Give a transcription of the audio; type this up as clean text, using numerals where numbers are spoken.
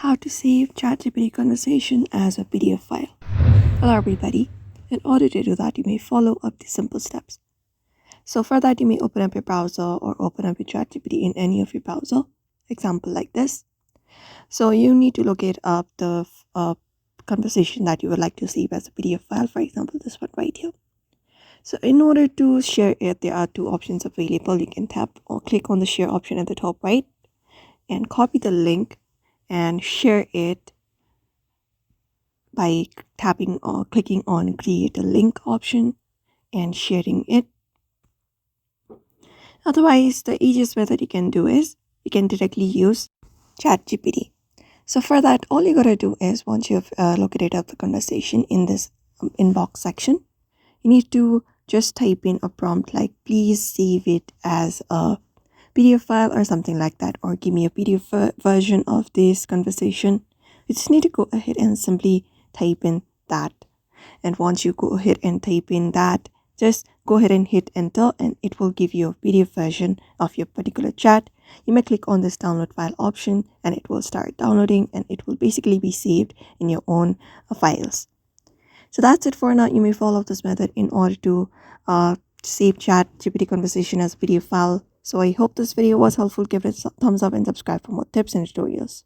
how to save ChatGPT conversation as a PDF file. Hello everybody. In order to do that, you may follow up the simple steps. So for that, you may open up your browser or open up your ChatGPT in any of your browser. Example like this. So you need to locate up the conversation that you would like to save as a PDF file. For example, this one right here. So in order to share it, there are two options available. You can tap or click on the share option at the top right and copy the link and share it by tapping or clicking on create a link option and sharing it. Otherwise, the easiest method you can do is you can directly use ChatGPT. So for that, all you gotta do is once you've located up the conversation in this inbox section, you need to just type in a prompt like please save it as a PDF file or something like that, or give me a PDF version of this conversation. You just need to go ahead and simply type in that. And once you go ahead and type in that, just go ahead and hit enter and it will give you a PDF version of your particular chat. You may click on this download file option and it will start downloading and it will basically be saved in your own files. So that's it for now. You may follow this method in order to save ChatGPT conversation as a PDF file. So I hope this video was helpful. Give it a thumbs up and subscribe for more tips and tutorials.